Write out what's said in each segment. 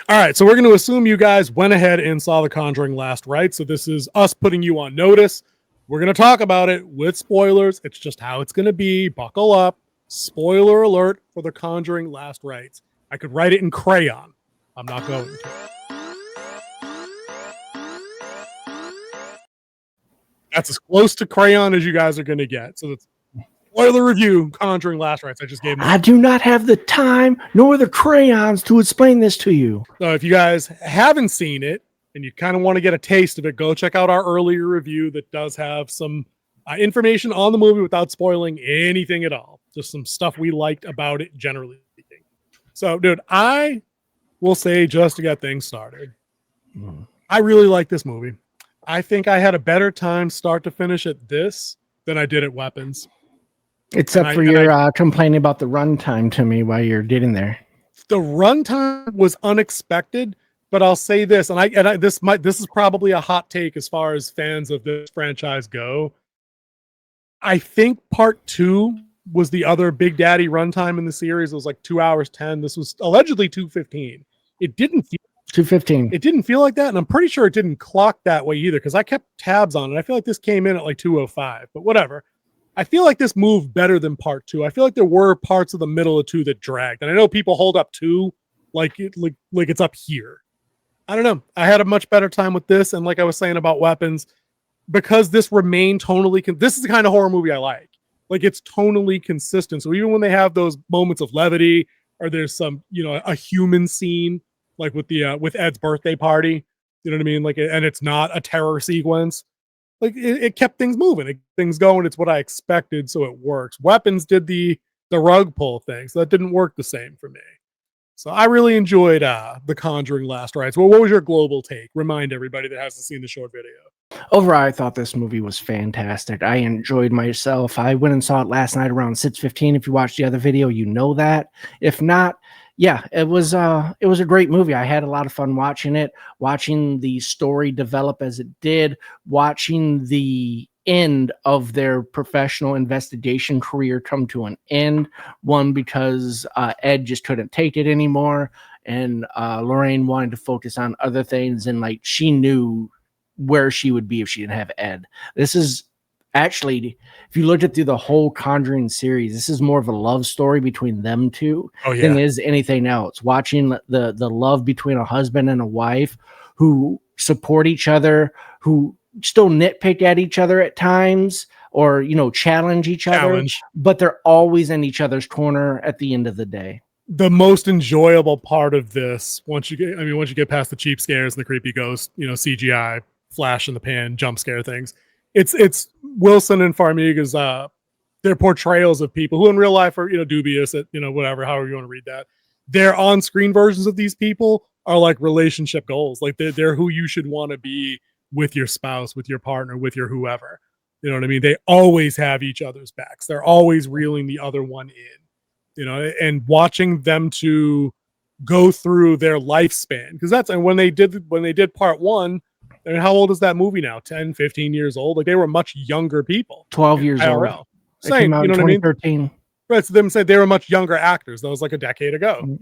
All right, so we're going to assume you guys went ahead and saw The Conjuring Last Rites. So this is us putting you on notice. We're going to talk about it with spoilers. It's just how it's going to be. Buckle up. Spoiler alert for The Conjuring Last Rites. I could write it in crayon. I'm not going to. That's as close to crayon as you guys are going to get. So that's spoiler review, Conjuring Last Rites. I just gave them. I do not have the time nor the crayons to explain this to you. So if you guys haven't seen it and you kind of want to get a taste of it, go check out our earlier review that does have some information on the movie without spoiling anything at all. Just some stuff we liked about it, generally speaking. So, dude, I will say, just to get things started, I really like this movie. I think I had a better time start to finish at this than I did at Weapons. Except for your complaining about the runtime to me while you're getting there. The runtime was unexpected, but I'll say this, this is probably a hot take as far as fans of this franchise go. I think part 2 was the other Big Daddy runtime in the series. It was like 2 hours 10. This was allegedly 2:15. It didn't feel 2:15. It didn't feel like that, and I'm pretty sure it didn't clock that way either because I kept tabs on it. I feel like this came in at like 2:05, but whatever. I feel like this moved better than part 2. I feel like there were parts of the middle of 2 that dragged, and I know people hold up 2 like it's up here. I don't know. I had a much better time with this, and like I was saying about Weapons, because this remained tonally. This is the kind of horror movie I like. Like it's tonally consistent. So even when they have those moments of levity, or there's some, a human scene like with the with Ed's birthday party, you know what I mean? Like, and it's not a terror sequence. Like it kept things moving, it kept things going. It's what I expected, so it works. Weapons did the rug pull thing, so that didn't work the same for me. So I really enjoyed The Conjuring Last Rites. Well, what was your global take? Remind everybody that hasn't seen the short video. Overall, I thought this movie was fantastic. I enjoyed myself. I went and saw it last night around 6:15. If you watched the other video, you know that. If not, yeah, it was a great movie. I had a lot of fun watching it, watching the story develop as it did, watching the end of their professional investigation career come to an end. One, because Ed just couldn't take it anymore, and Lorraine wanted to focus on other things, and like she knew where she would be if she didn't have Ed. This is actually, if you looked at through the whole Conjuring series, this is more of a love story between them two than is anything else. Watching the love between a husband and a wife who support each other, who still nitpick at each other at times, or challenge each other, but they're always in each other's corner at the end of the day. The most enjoyable part of this, once you get past the cheap scares and the creepy ghost, CGI flash in the pan jump scare things, it's Wilson and Farmiga's their portrayals of people who in real life are dubious at whatever, however you want to read that. Their on-screen versions of these people are like relationship goals. Like they're who you should want to be with your spouse, with your partner, with your whoever. You know what I mean? They always have each other's backs. They're always reeling the other one in. And watching them to go through their lifespan, because that's, and when they did part 1, I mean, how old is that movie now? 10, 15 years old? Like they were much younger people. 12 years old. Same, you know what I mean? 2013. Right. So them saying they were much younger actors. That was like a decade ago,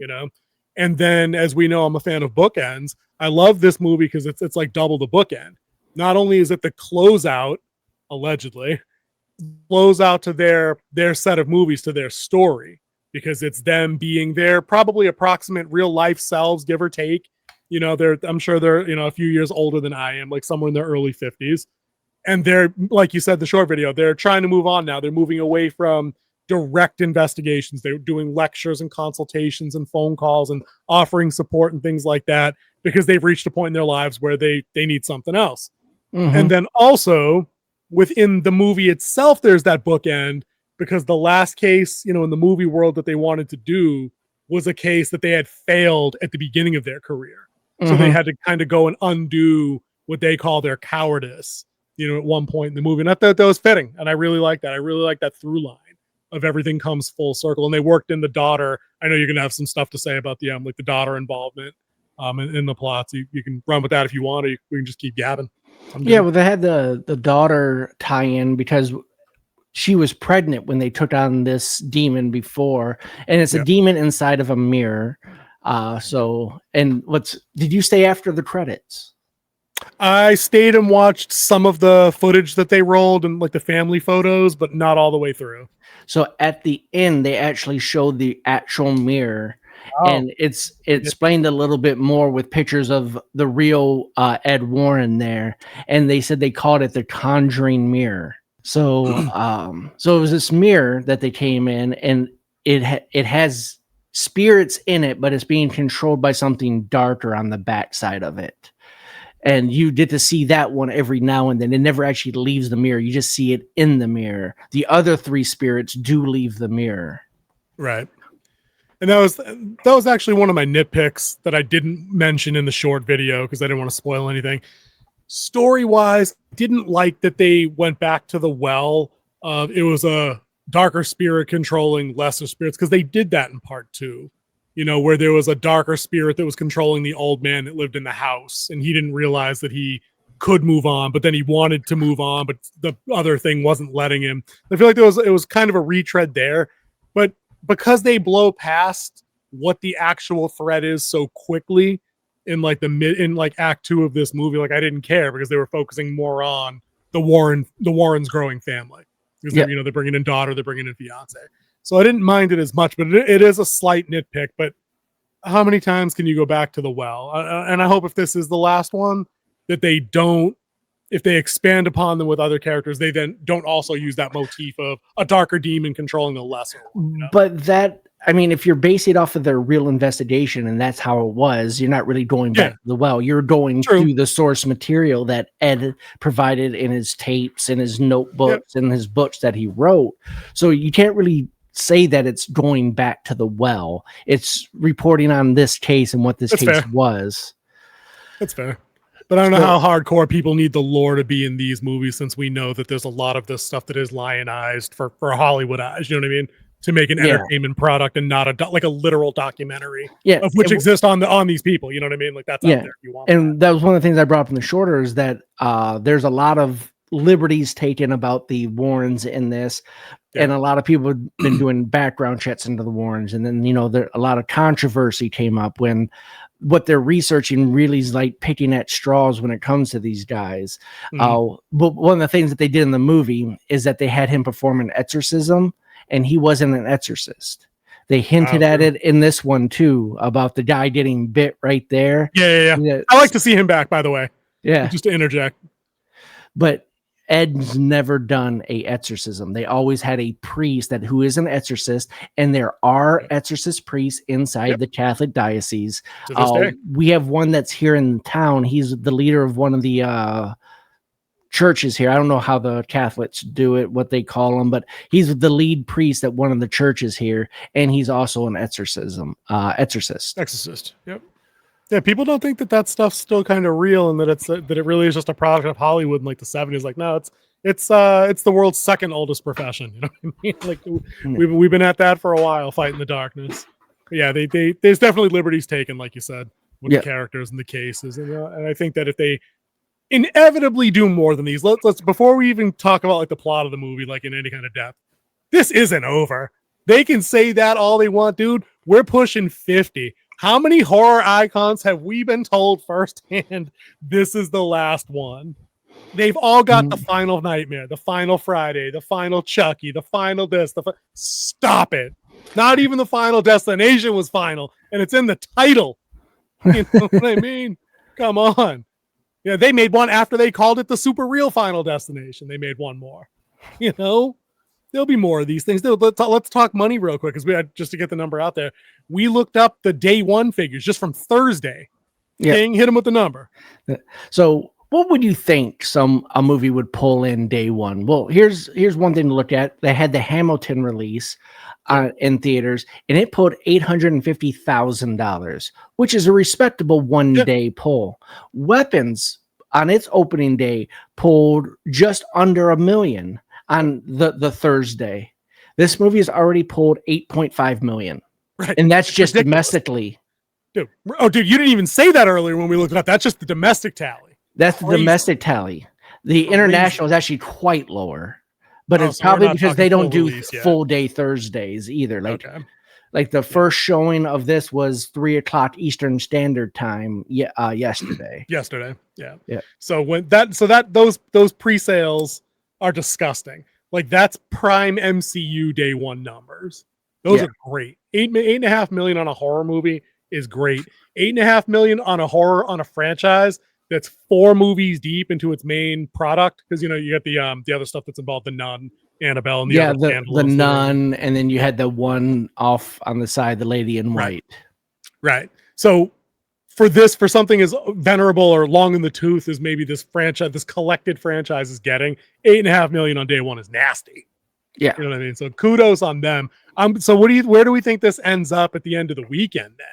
And then, as we know, I'm a fan of bookends. I love this movie because it's like double the bookend. Not only is it the closeout, allegedly, closeout to their set of movies, to their story, because it's them being their probably approximate real life selves, give or take. I'm sure they're a few years older than I am, like somewhere in their early 50s. And they're, like you said, the short video, they're trying to move on now. They're moving away from direct investigations. They're doing lectures and consultations and phone calls and offering support and things like that because they've reached a point in their lives where they need something else. Mm-hmm. And then also within the movie itself, there's that bookend, because the last case, in the movie world that they wanted to do was a case that they had failed at the beginning of their career. Mm-hmm. So they had to kind of go and undo what they call their cowardice, at one point in the movie. And I thought that was fitting. And I really like that. I really like that through line of everything comes full circle. And they worked in the daughter. I know you're going to have some stuff to say about the daughter involvement in the plots. You can run with that if you want, or we can just keep gabbing. Well, they had the daughter tie in because she was pregnant when they took on this demon before, and it's a demon inside of a mirror. So, and did you stay after the credits? I stayed and watched some of the footage that they rolled and like the family photos, but not all the way through. So at the end, they actually showed the actual mirror, and it explained a little bit more with pictures of the real Ed Warren there, and they said they called it the Conjuring mirror. So, so it was this mirror that they came in, and it has spirits in it, but it's being controlled by something darker on the backside of it. And you get to see that one every now and then. It never actually leaves the mirror. You just see it in the mirror. The other three spirits do leave the mirror. Right. And that was actually one of my nitpicks that I didn't mention in the short video because I didn't want to spoil anything. Story-wise, didn't like that they went back to the well. It was a darker spirit controlling lesser spirits because they did that in part 2. You know, where there was a darker spirit that was controlling the old man that lived in the house, and he didn't realize that he could move on, but then he wanted to move on, but the other thing wasn't letting him. I feel like it was kind of a retread there, but because they blow past what the actual threat is so quickly in like act 2 of this movie, like I didn't care because they were focusing more on the Warrens' growing family because they're bringing in daughter, they're bringing in fiance. So I didn't mind it as much, but it is a slight nitpick. But how many times can you go back to the well? And I hope if this is the last one, that they don't, if they expand upon them with other characters, they then don't also use that motif of a darker demon controlling the lesser one. You know? But that, I mean, if you're basing it off of their real investigation and that's how it was, you're not really going back to the well. You're going through the source material that Ed provided in his tapes and his notebooks and his books that he wrote. So you can't really say that it's going back to the well. It's reporting on this case and what this case was. That's fair. But I don't know how hardcore people need the lore to be in these movies, since we know that there's a lot of this stuff that is lionized for Hollywood eyes, you know what I mean? To make an entertainment product and not a literal documentary of which exists on these people, you know what I mean? Like that's out there if you want. And that was one of the things I brought up in the shorter is that there's a lot of liberties taken about the Warrens in this. And a lot of people have been doing background checks into the Warrens. And then, a lot of controversy came up when what they're researching really is like picking at straws when it comes to these guys. But one of the things that they did in the movie is that they had him perform an exorcism, and he wasn't an exorcist. They hinted at it in this one too, about the guy getting bit right there. Yeah. I like to see him back, by the way. Yeah. Just to interject. But Ed's never done a exorcism. They always had a priest who is an exorcist, and there are exorcist priests inside the Catholic diocese. To this day. We have one that's here in town. He's the leader of one of the churches here. I don't know how the Catholics do it, what they call him, but he's the lead priest at one of the churches here, and he's also an exorcist. Yep. Yeah, people don't think that stuff's still kind of real, and that it really is just a product of Hollywood in like the 70s. Like, no, it's the world's second oldest profession. You know what I mean? Like we've been at that for a while, fighting the darkness. But yeah, there's definitely liberties taken, like you said, with the characters and the cases, and I think that if they inevitably do more than these, let's before we even talk about like the plot of the movie, like in any kind of depth, this isn't over. They can say that all they want, dude. We're pushing 50. How many horror icons have we been told firsthand this is the last one? They've all got the final Nightmare, the final Friday, the final Chucky, the final this. Stop it. Not even the Final Destination was final, and it's in the title. You know what I mean? Come on. Yeah, they made one after they called it the Super Real Final Destination. They made one more. You know? There'll be more of these things. Let's talk money real quick, because we had, just to get the number out there, we looked up the day one figures just from Thursday. King, hit him with the number. So what would you think a movie would pull in day one? Well, here's one thing to look at. They had the Hamilton release in theaters, and it pulled $850,000, which is a respectable one-day pull. Weapons on its opening day pulled just under $1 million. On the Thursday. This movie has already pulled $8.5 million. Right. And that's just domestically. Dude, you didn't even say that earlier when we looked it up. That's just the domestic tally. That's the domestic tally. The international is actually quite lower. But it's probably because they don't do full day Thursdays either. Like Like the first showing of this was 3:00 Eastern Standard Time. Yesterday. Yesterday, yeah. Yeah. So those pre-sales are disgusting. Like that's prime MCU day one numbers. Those are great. 8.5 million on a horror movie is great. 8.5 million on a horror on a franchise that's 4 movies deep into its main product, because you get the other stuff that's involved, the Nun, Annabelle, and the other the Nun, and then you had the one off on the side, the Lady in White. Right. So for something as venerable or long in the tooth as maybe this franchise, this collected franchise is getting, 8.5 million on day one is nasty. Yeah. You know what I mean? So kudos on them. So where do we think this ends up at the end of the weekend then?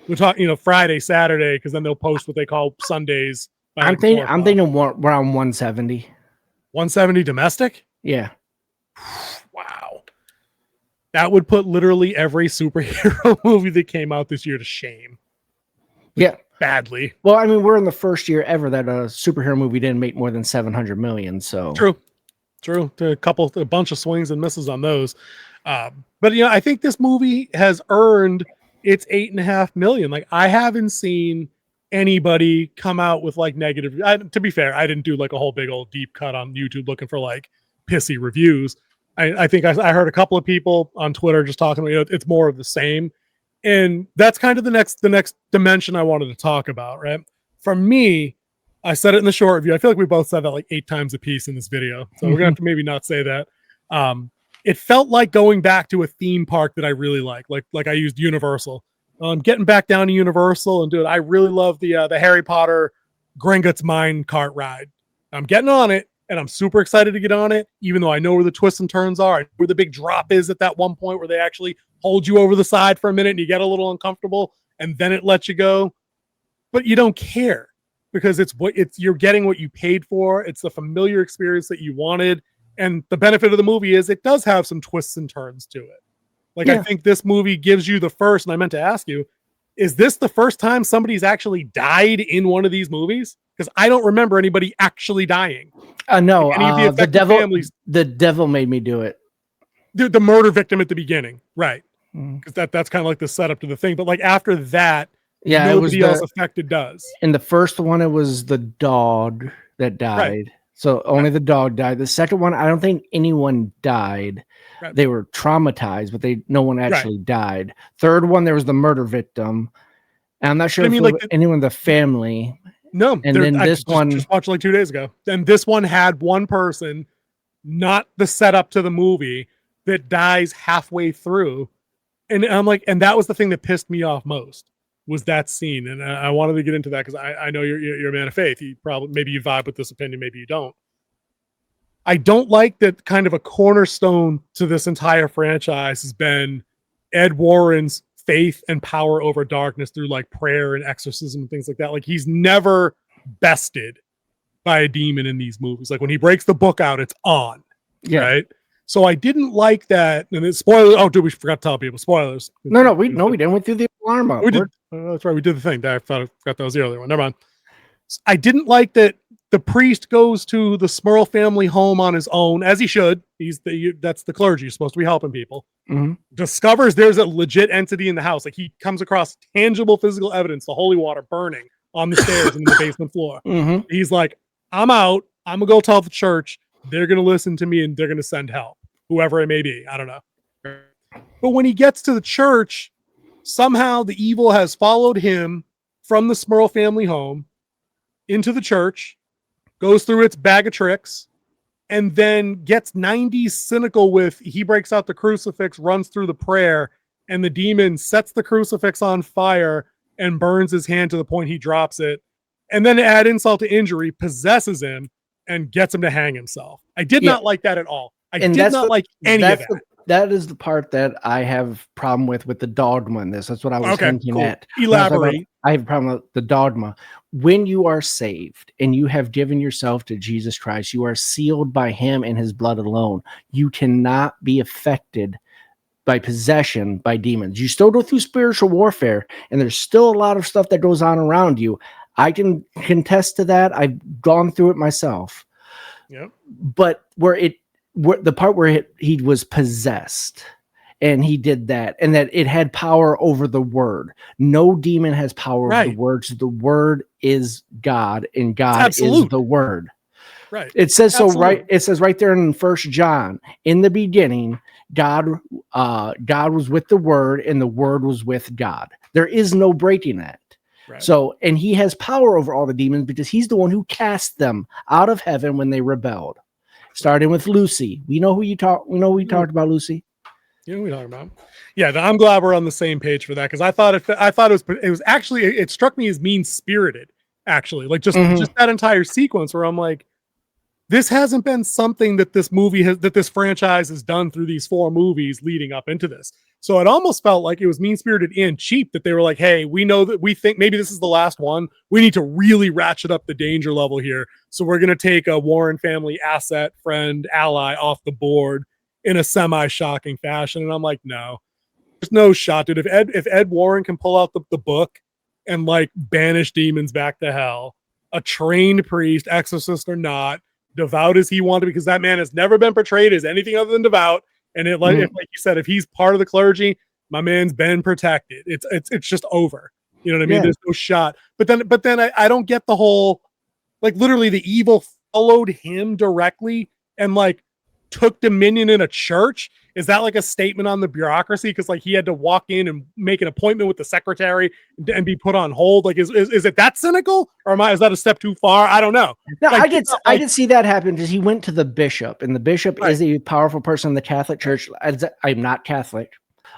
We're talking, Friday, Saturday, because then they'll post what they call Sundays. I'm thinking around 170. 170 domestic? Yeah. Wow. That would put literally every superhero movie that came out this year to shame. Yeah. Badly. Well, I mean, we're in the first year ever that a superhero movie didn't make more than 700 million. So True. A bunch of swings and misses on those. But I think this movie has earned its 8.5 million. Like, I haven't seen anybody come out with like negative. To be fair, I didn't do like a whole big old deep cut on YouTube looking for like pissy reviews. I think I heard a couple of people on Twitter just talking about, it's more of the same. And that's kind of the next dimension I wanted to talk about, right? For me, I said it in the short review. I feel like we both said that like 8 times a piece in this video. So we're going to have to maybe not say that. It felt like going back to a theme park that I really like I used Universal. Getting back down to Universal and I really love the Harry Potter Gringotts Mine cart ride. I'm getting on it, and I'm super excited to get on it, even though I know where the twists and turns are, where the big drop is at that one point where they actually hold you over the side for a minute and you get a little uncomfortable, and then it lets you go. But you don't care, because you're getting what you paid for. It's the familiar experience that you wanted. And the benefit of the movie is it does have some twists and turns to it. I think this movie gives you the first, and I meant to ask you, is this the first time somebody's actually died in one of these movies? Because I don't remember anybody actually dying. No, the devil made me do it. The murder victim at the beginning, right? Because that's kind of like the setup to the thing. But like after that, nobody else affected does. In the first one, it was the dog that died. Right. So only the dog died. The second one, I don't think anyone died. Right. They were traumatized, but no one actually died. Third one, there was the murder victim. And I'm not sure anyone in the family. No, and then this one just watched like 2 days ago. And this one had one person, not the setup to the movie, that dies halfway through. And I'm like, and that was the thing that pissed me off most, was that scene. And I wanted to get into that because I know you're a man of faith. Maybe you vibe with this opinion, maybe you don't. I don't like that kind of a cornerstone to this entire franchise has been Ed Warren's faith and power over darkness through like prayer and exorcism and things like that. Like, he's never bested by a demon in these movies. Like, when he breaks the book out, it's on. Yeah. Right. So I didn't like that. And it's spoilers. Oh, dude, we forgot to tell people spoilers. No, we didn't. We threw the alarm up. We did. That's right. We did the thing. I forgot that was the earlier one. Never mind. I didn't like that the priest goes to the Smurl family home on his own, as he should. That's the clergy. You're supposed to be helping people. Mm-hmm. Discovers there's a legit entity in the house. Like, he comes across tangible physical evidence, the holy water burning on the stairs in the basement floor. Mm-hmm. He's like, I'm out. I'm going to go tell the church. They're going to listen to me and they're going to send help. Whoever it may be. I don't know. But when he gets to the church, somehow the evil has followed him from the Smurl family home into the church, goes through its bag of tricks, and then gets 90s cynical with, he breaks out the crucifix, runs through the prayer, and the demon sets the crucifix on fire and burns his hand to the point he drops it. And then, to add insult to injury, possesses him and gets him to hang himself. I did not like that at all. I did not like any of that. That is the part that I have problem with the dogma in this. That's what I was hinting at. Elaborate. I have a problem with the dogma. When you are saved and you have given yourself to Jesus Christ, you are sealed by him and his blood alone. You cannot be affected by possession by demons. You still go through spiritual warfare, and there's still a lot of stuff that goes on around you. I can contest to that. I've gone through it myself. Yep. But the part where he was possessed, and he did that, and that it had power over the word. No demon has power over the words. The word is God, and God is the word. Right. It says so, right? It says right there in 1 John, in the beginning, God was with the word, and the word was with God. There is no breaking that. Right. So, and he has power over all the demons because he's the one who cast them out of heaven when they rebelled. Starting with Lucy. We know who talked about, Lucy. You know who we talking about? Yeah, I'm glad we're on the same page for that, because I thought it was actually, it struck me as mean-spirited, actually. Like just that entire sequence where I'm like, this hasn't been something that this franchise has done through these 4 movies leading up into this. So it almost felt like it was mean-spirited and cheap, that they were like, hey, we know that we think maybe this is the last one. We need to really ratchet up the danger level here. So we're going to take a Warren family asset, friend, ally off the board in a semi-shocking fashion. And I'm like, no, there's no shot, dude. If Ed Warren can pull out the book and like banish demons back to hell, a trained priest, exorcist or not, devout as he wanted, because that man has never been portrayed as anything other than devout. And if, like you said, if he's part of the clergy, my man's been protected. It's just over. You know what I mean? Yeah. There's no shot. But then I don't get the whole, like, literally the evil followed him directly and like took dominion in a church. Is that like a statement on the bureaucracy? Because like he had to walk in and make an appointment with the secretary and be put on hold. Like is it that cynical, or is that a step too far? I don't know. No, like, I did see that happen because he went to the bishop, and the bishop is a powerful person in the Catholic Church. I'm not Catholic.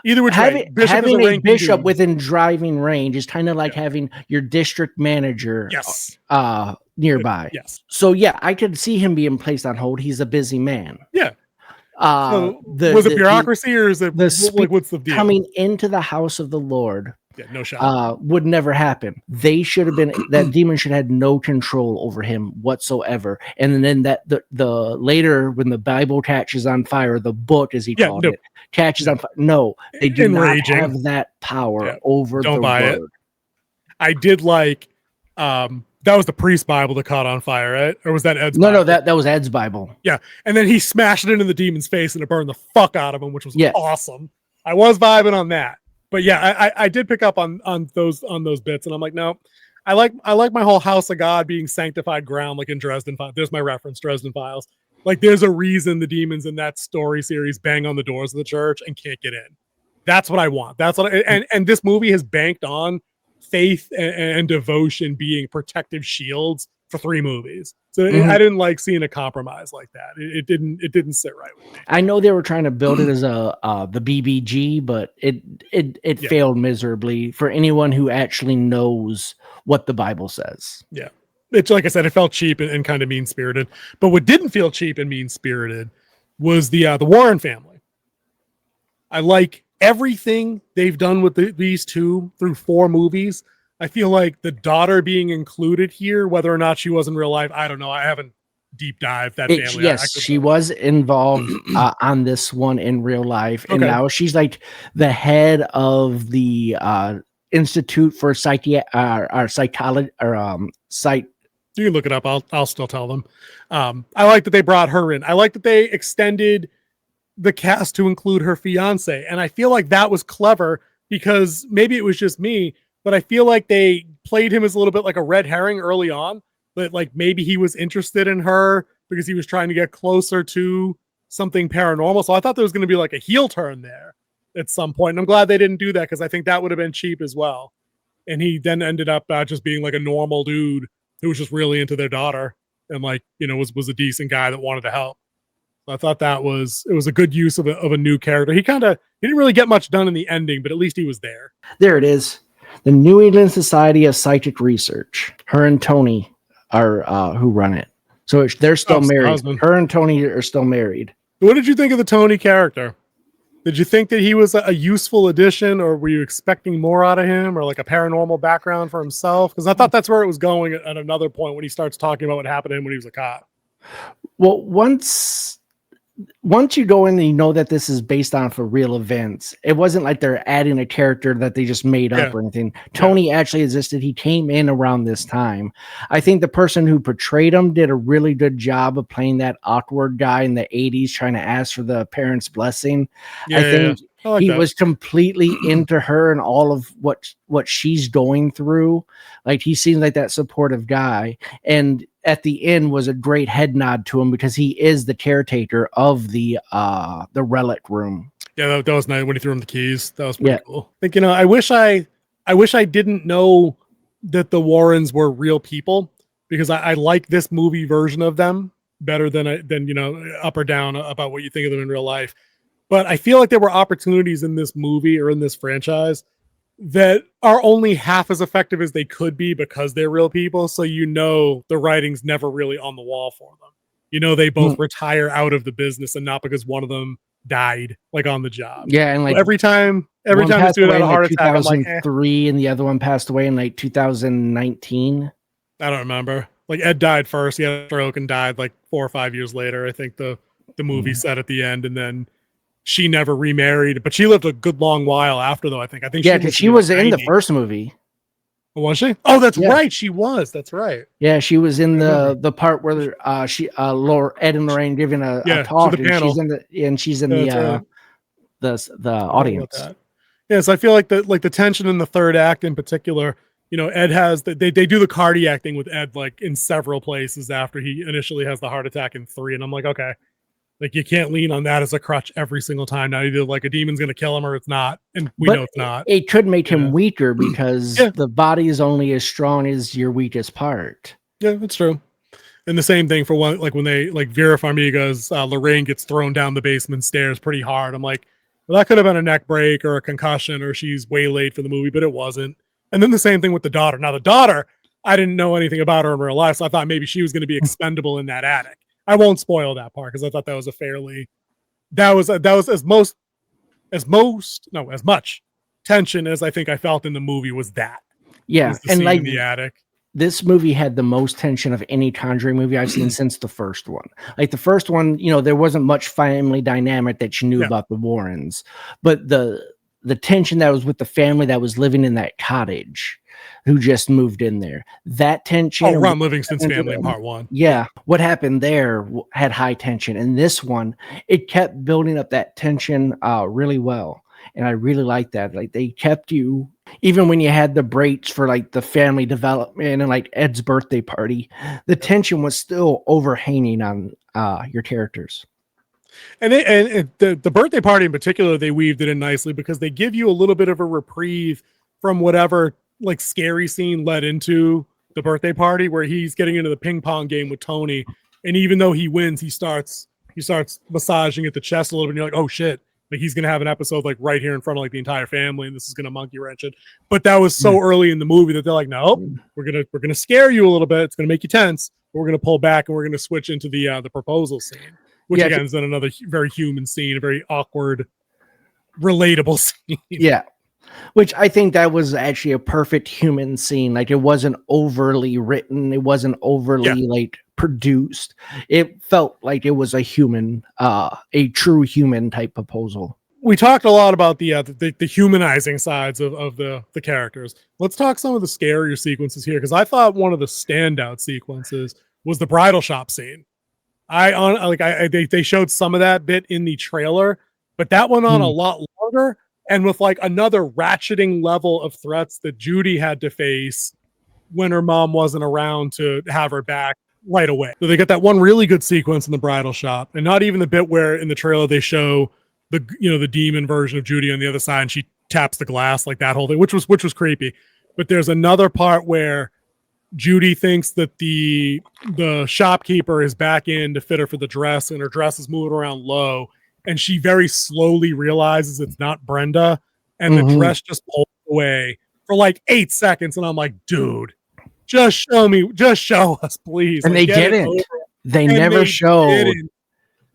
Either which way, having a bishop within driving range is kind of like having your district manager nearby. Yes. So yeah, I could see him being placed on hold. He's a busy man. Yeah. So was it bureaucracy, or is it what's the deal? Coming into the house of the Lord? Yeah, no shot. Would never happen. They should have been, that demon should have had no control over him whatsoever. And then that the later, when the Bible catches on fire, the book, as he called it, catches on fire. No, they do not have that power over the word. I did like that was the priest Bible that caught on fire, right? Or was that Ed's Bible? No, that was Ed's Bible. Yeah. And then he smashed it into the demon's face and it burned the fuck out of him, which was awesome. I was vibing on that. But yeah, I did pick up on those bits, and I'm like, no, I like my whole house of God being sanctified ground, like in Dresden Files. There's my reference, Dresden Files. Like there's a reason the demons in that story series bang on the doors of the church and can't get in. That's what I want. That's what and this movie has banked on faith and devotion being protective shields for 3 movies. So I didn't like seeing a compromise like that. It didn't sit right with me. I know they were trying to build it as the BBG, but it failed miserably for anyone who actually knows what the Bible says. Yeah. It's like I said, it felt cheap and kind of mean-spirited. But what didn't feel cheap and mean-spirited was the Warren family. I like everything they've done with these 2 through 4 movies. I feel like the daughter being included here, whether or not she was in real life, I don't know. I haven't deep dived that family. Yes, she was involved on this one in real life, and now she's like the head of the Institute for Psychology or Psych. You can look it up. I'll still tell them. I like that they brought her in. I like that they extended the cast to include her fiance, and I feel like that was clever, because maybe it was just me, but I feel like they played him as a little bit like a red herring early on, but like maybe he was interested in her because he was trying to get closer to something paranormal. So I thought there was going to be like a heel turn there at some point. And I'm glad they didn't do that, because I think that would have been cheap as well. And he then ended up just being like a normal dude who was just really into their daughter and like, you know, was a decent guy that wanted to help. So I thought it was a good use of a new character. He didn't really get much done in the ending, but at least he was there. There it is. The New England Society of Psychic Research. Her and Tony are who run it. So they're still married. Her and Tony are still married. What did you think of the Tony character? Did you think that he was a useful addition, or were you expecting more out of him, or like a paranormal background for himself? Because I thought that's where it was going at another point when he starts talking about what happened to him when he was a cop. Well, once you go in and you know that this is based on for real events, it wasn't like they're adding a character that they just made up or anything. Tony actually existed. He came in around this time. I think the person who portrayed him did a really good job of playing that awkward guy in the 80s trying to ask for the parents' blessing. I think I like He that. was completely into her and all of what she's going through. Like, he seems like that supportive guy. And at the end was a great head nod to him because he is the caretaker of the relic room. Yeah, that was nice when he threw him the keys. That was pretty Yeah. cool. Like, I wish I didn't know that the Warrens were real people, because I like this movie version of them better than up or down about what you think of them in real life. But I feel like there were opportunities in this movie or in this franchise that are only half as effective as they could be because they're real people. So the writing's never really on the wall for them. They both retire out of the business, and not because one of them died like on the job. Yeah, and like every time this dude had a heart attack, I'm like, 2003, and the other one passed away in like 2019. I don't remember. Like, Ed died first. He had a stroke and died like 4 or 5 years later. I think the movie said at the end, and then she never remarried, but she lived a good long while after, though. I think yeah, because she was in the first movie. Was she? Oh, that's right. She was. That's right. Yeah, she was in the part where Ed and Lorraine giving a talk, and she's in the audience. Yes, I feel like the tension in the third act in particular. Ed has they do the cardiac thing with Ed like in several places after he initially has the heart attack in 3, and I'm like, okay, like, you can't lean on that as a crutch every single time. Now, either like a demon's going to kill him or it's not, and we know it's not. It could make him weaker because the body is only as strong as your weakest part. Yeah, that's true. And the same thing for when they like Vera Farmiga's Lorraine gets thrown down the basement stairs pretty hard. I'm like, well, that could have been a neck break or a concussion, or she's way late for the movie, but it wasn't. And then the same thing with the daughter. Now, the daughter, I didn't know anything about her in real life, so I thought maybe she was going to be expendable in that attic. I won't spoil that part because I thought that was as much tension as I think I felt in the movie was that. Yeah, and like in the attic. This movie had the most tension of any Conjuring movie I've seen since the first one. Like, the first one, there wasn't much family dynamic that you knew about the Warrens, but the tension that was with the family that was living in that cottage, who just moved in there. That tension. Oh, Ron Livingston's family in part 1. Yeah. What happened there had high tension. And this one, it kept building up that tension really well. And I really like that. Like, they kept you, even when you had the breaks for like the family development and like Ed's birthday party, the tension was still overhanging on your characters. And the birthday party in particular, they weaved it in nicely because they give you a little bit of a reprieve from whatever like scary scene led into the birthday party, where he's getting into the ping pong game with Tony, and even though he wins, he starts massaging at the chest a little bit, and you're like, oh shit, like he's gonna have an episode like right here in front of like the entire family, and this is gonna monkey wrench it. But that was so early in the movie that they're like, nope, we're gonna scare you a little bit, it's gonna make you tense, but we're gonna pull back and we're gonna switch into the proposal scene, which again is then another very human scene, a very awkward, relatable scene. Yeah. Which I think that was actually a perfect human scene. Like, it wasn't overly written. It wasn't overly like produced. It felt like it was a human, a true human type proposal. We talked a lot about the humanizing sides of the characters. Let's talk some of the scarier sequences here, because I thought one of the standout sequences was the bridal shop scene. They showed some of that bit in the trailer, but that went on a lot longer. And with like another ratcheting level of threats that Judy had to face when her mom wasn't around to have her back right away. So they got that one really good sequence in the bridal shop, and not even the bit where in the trailer they show the demon version of Judy on the other side and she taps the glass, like that whole thing, which was creepy. But there's another part where Judy thinks that the shopkeeper is back in to fit her for the dress, and her dress is moving around low. And she very slowly realizes it's not Brenda, and the dress just pulls away for like 8 seconds. And I'm like, dude, just show us, please. And like, they didn't. They never showed.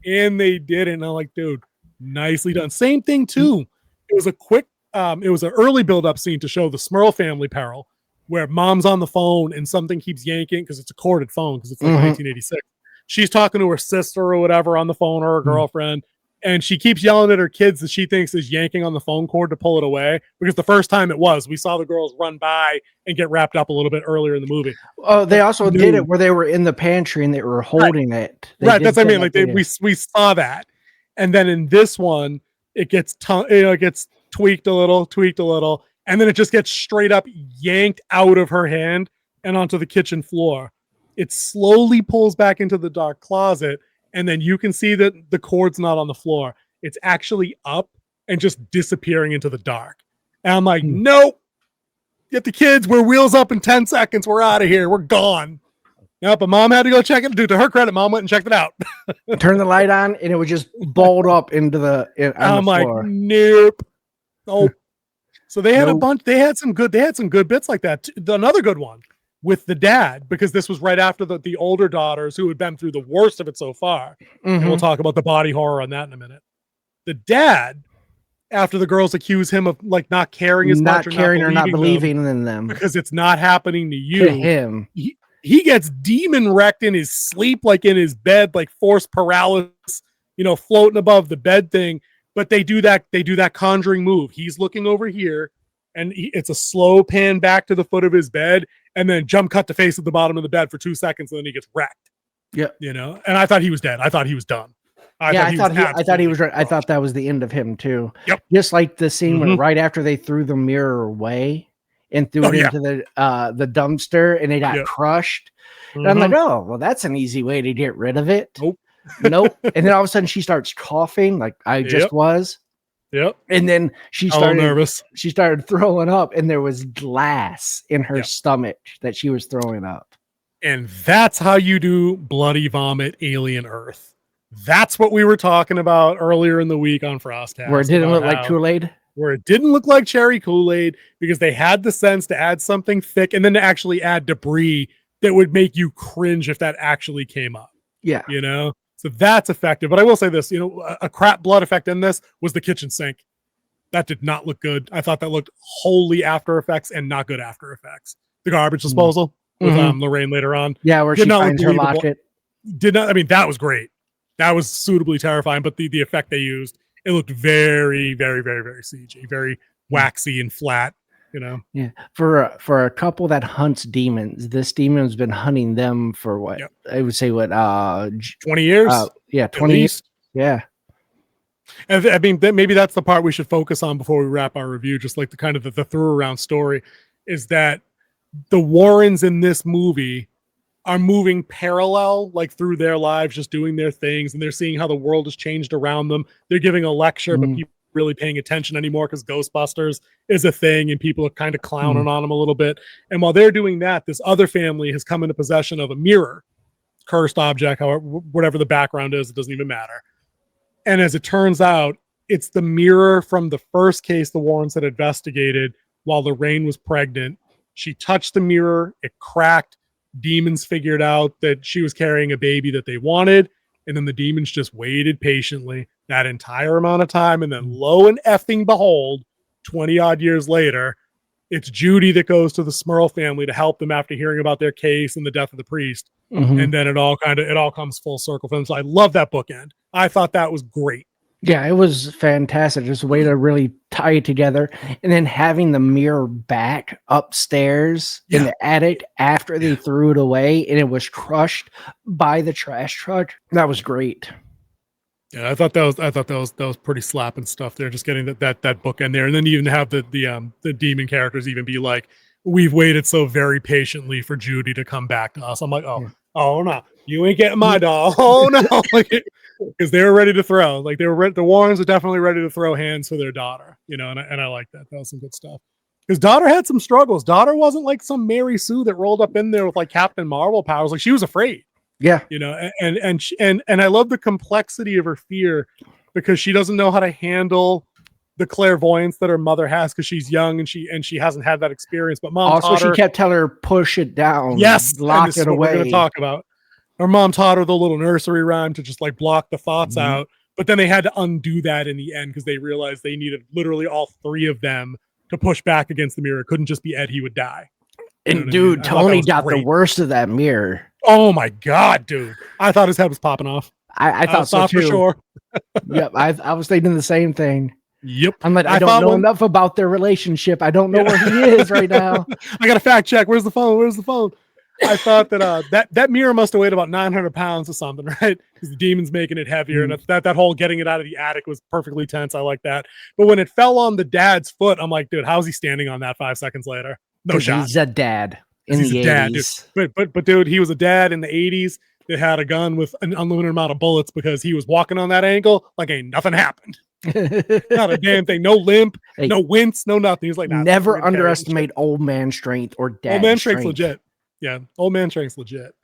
And they didn't. And I'm like, dude, nicely done. Same thing too. It was a quick, it was an early build-up scene to show the Smurl family peril, where mom's on the phone and something keeps yanking, because it's a corded phone, because it's like 1986. She's talking to her sister or whatever on the phone, or her girlfriend. And she keeps yelling at her kids that she thinks is yanking on the phone cord to pull it away, because the first time we saw the girls run by and get wrapped up a little bit earlier in the movie. Oh, they also did it where they were in the pantry and they were holding it. Right, that's what I mean. Like we saw that. And then in this one, it gets it gets tweaked a little, and then it just gets straight up yanked out of her hand and onto the kitchen floor. It slowly pulls back into the dark closet, and then you can see that the cord's not on the floor. It's actually up and just disappearing into the dark. And I'm like, nope, get the kids. We're wheels up in 10 seconds. We're out of here. We're gone. Nope, but mom had to go check it. Dude, to her credit, mom went and checked it out. Turn the light on, and it was just balled up into the I'm the like, floor. nope. Oh. So they had a bunch, they had some good bits like that. Another good one with the dad, because this was right after the older daughters who had been through the worst of it so far. And we'll talk about the body horror on that in a minute. The dad, after the girls accuse him of like not caring as much, or not believing in them because it's not happening to you, to him, he gets demon wrecked in his sleep, like in his bed, like forced paralysis, floating above the bed thing. But they do that Conjuring move. He's looking over here, and it's a slow pan back to the foot of his bed, and then jump cut to face at the bottom of the bed for 2 seconds, and then he gets wrecked. Yeah, And I thought he was dead. I thought he was done. I thought he was right. I thought that was the end of him too. Yep. Just like the scene when right after they threw the mirror away and threw it into the dumpster, and it got crushed. And I'm like, oh, well, that's an easy way to get rid of it. Nope. And then all of a sudden she starts coughing like I just was. Yep. And then she started nervous. She started throwing up, and there was glass in her stomach that she was throwing up. And that's how you do bloody vomit alien Earth. That's what we were talking about earlier in the week on Frostcast. Where it didn't look like Kool-Aid? Where it didn't look like cherry Kool-Aid, because they had the sense to add something thick and then to actually add debris that would make you cringe if that actually came up. Yeah. So that's effective. But I will say this, a crap blood effect in this was the kitchen sink. That did not look good. I thought that looked wholly After Effects and not good After Effects. The garbage disposal with Lorraine later on. Yeah, where she finds her locket. That was great. That was suitably terrifying, but the effect they used, it looked very, very, very, very CG, very waxy and flat. Yeah. For a couple that hunts demons, this demon's been hunting them for what? Yep. I would say 20 years. 20 years. Yeah. And maybe that's the part we should focus on before we wrap our review. Just like the kind of the through around story is that the Warrens in this movie are moving parallel, like through their lives, just doing their things, and they're seeing how the world has changed around them. They're giving a lecture, but people really paying attention anymore because Ghostbusters is a thing and people are kind of clowning on them a little bit. And while they're doing that, this other family has come into possession of a mirror, cursed object, however, whatever the background is, it doesn't even matter. And as it turns out, it's the mirror from the first case the Warrens had investigated while Lorraine was pregnant. She touched the mirror, it cracked. Demons figured out that she was carrying a baby that they wanted. And then the demons just waited patiently that entire amount of time. And then lo and effing behold, 20 odd years later, it's Judy that goes to the Smurl family to help them after hearing about their case and the death of the priest. And then it all comes full circle for them. So I love that bookend. I thought that was great. Yeah, it was fantastic. Just a way to really tie it together. And then having the mirror back upstairs in the attic after they threw it away and it was crushed by the trash truck. That was great. Yeah, I thought that was pretty slapping stuff there. Just getting that book in there, and then you even have the demon characters even be like, "We've waited so very patiently for Judy to come back to us." I'm like, oh no, you ain't getting my doll. Oh no, because they were ready to throw. Like the Warrens are definitely ready to throw hands for their daughter, and I like that. That was some good stuff. Because daughter had some struggles. Daughter wasn't like some Mary Sue that rolled up in there with like Captain Marvel powers. Like she was afraid. Yeah. And I love the complexity of her fear because she doesn't know how to handle the clairvoyance that her mother has because she's young and she hasn't had that experience. But mom also she kept telling her push it down. Yes, lock it away. We're going to talk about. Her mom taught her the little nursery rhyme to just like block the thoughts out. But then they had to undo that in the end because they realized they needed literally all three of them to push back against the mirror. It couldn't just be Ed; he would die. And dude, Tony got the worst of that mirror. Oh my god, dude! I thought his head was popping off. I thought so too. For sure. Yep, I was thinking the same thing. Yep. I'm like, I don't know enough about their relationship. I don't know where he is right now. I got to fact check. Where's the phone? I thought that that mirror must have weighed about 900 pounds or something, right? Because the demon's making it heavier, and that whole getting it out of the attic was perfectly tense. I like that. But when it fell on the dad's foot, I'm like, dude, how's he standing on that 5 seconds later? No shot. He's a dad in the 80s. But dude, he was a dad in the 80s that had a gun with an unlimited amount of bullets because he was walking on that angle like ain't nothing happened. Not a damn thing. No limp, no wince, no nothing. He's like, nah, never underestimate old man strength or dad. Old man strength's legit. Yeah, old man strength's legit.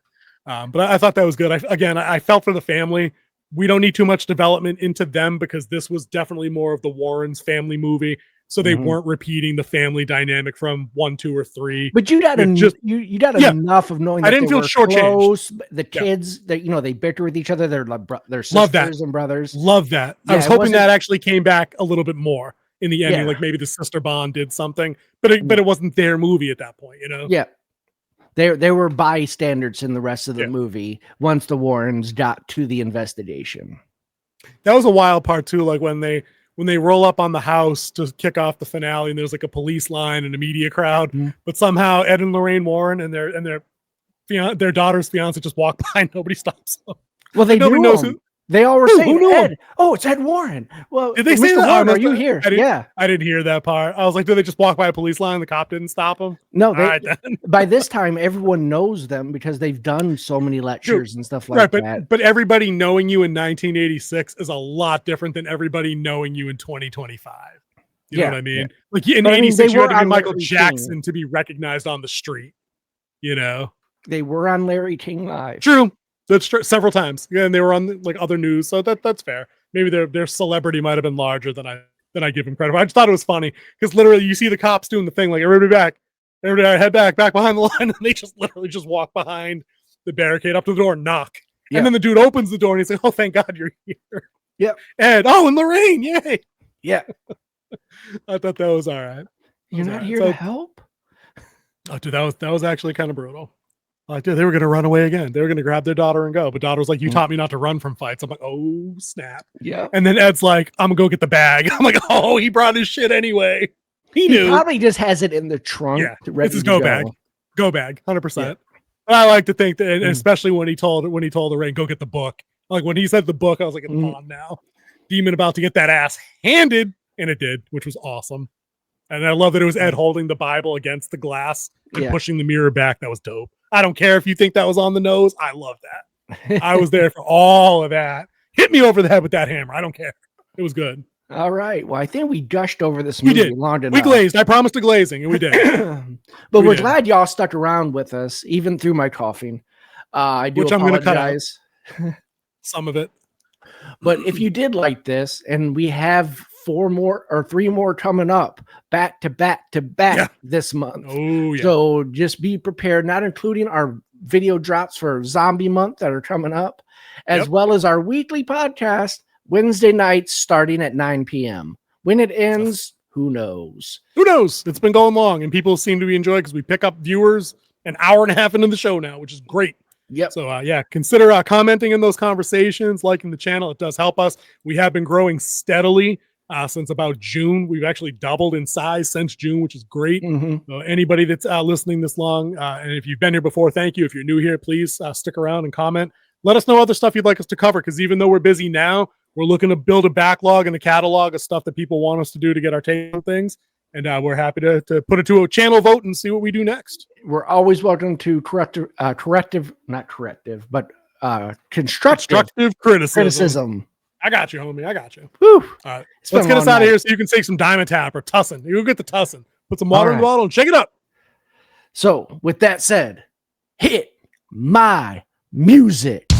But I thought that was good. I felt for the family. We don't need too much development into them because this was definitely more of the Warrens family movie. So they weren't repeating the family dynamic from 1, 2, or 3. But you got enough of knowing that I didn't feel shortchanged. The kids that they bicker with each other. They're sisters and brothers. Love that. I was hoping that actually came back a little bit more in the ending. Like maybe the sister bond did something, but it wasn't their movie at that point. Yeah. They were bystanders in the rest of the movie once the Warrens got to the investigation. That was a wild part too. Like when they roll up on the house to kick off the finale, and there's like a police line and a media crowd, but somehow Ed and Lorraine Warren and their daughter's fiance just walk by and nobody stops them. Well, nobody knows who. They all were saying Ed. Oh, it's Ed Warren. Well, did they say that? Warren, are you here? I didn't hear that part. I was like, did they just walk by a police line? The cop didn't stop them? No. By this time, everyone knows them because they've done so many lectures and stuff like that. But everybody knowing you in 1986 is a lot different than everybody knowing you in 2025. You know what I mean? Yeah. Like in 86, you had to be Michael Jackson to be recognized on the street. They were on Larry King Live. True. That's true. Several times. Yeah, and they were on like other news, so that's fair. Maybe their celebrity might have been larger than I give them credit for. I just thought it was funny because literally you see the cops doing the thing like everybody head back behind the line, and they just literally just walk behind the barricade up to the door and knock. Yeah. And then the dude opens the door and he's like, "Oh, thank God you're here." Yeah. Ed, and Lorraine, yay. Yeah. I thought that was all right. You're not here to help? Oh, dude, that was actually kind of brutal. Like, dude, they were going to run away again. They were going to grab their daughter and go. But daughter was like, you taught me not to run from fights. I'm like, oh, snap. Yeah. And then Ed's like, I'm going to go get the bag. I'm like, oh, he brought his shit anyway. He knew. Probably just has it in the trunk. Yeah. It's his go bag. Go bag. 100%. Yeah. But I like to think that, and especially when he told Lorraine, go get the book. Like when he said the book, I was like, it's on now. Demon about to get that ass handed. And it did, which was awesome. And I love that it was Ed holding the Bible against the glass and pushing the mirror back. That was dope. I don't care if you think that was on the nose. I love that. I was there for all of that. Hit me over the head with that hammer. I don't care. It was good. All right. Well, I think we gushed over this movie long enough. We glazed. I promised a glazing, and we did. But we're glad y'all stuck around with us, even through my coughing. I do apologize. I'm going to cut out some of it. But if you did like this, and we have 3 more coming up back to back this month. Oh, yeah. So just be prepared, not including our video drops for Zombie Month that are coming up, as well as our weekly podcast Wednesday nights starting at 9 p.m. When it ends, who knows? Who knows? It's been going long, and people seem to be enjoying it because we pick up viewers an hour and a half into the show now, which is great. Yep. So, consider commenting in those conversations, liking the channel. It does help us. We have been growing steadily. Since about June. We've actually doubled in size since June, which is great. So anybody that's listening this long, and if you've been here before, thank you. If you're new here, please stick around and comment. Let us know other stuff you'd like us to cover, because even though we're busy now, we're looking to build a backlog and a catalog of stuff that people want us to do to get our take on things. And we're happy to put it to a channel vote and see what we do next. We're always welcome to constructive criticism. I got you, homie. I got you. Whew. All right. Let's get us out of here so you can take some Diamond Tap or Tussin. You go get the Tussin. Put some water in the bottle and shake it up. So, with that said, hit my music.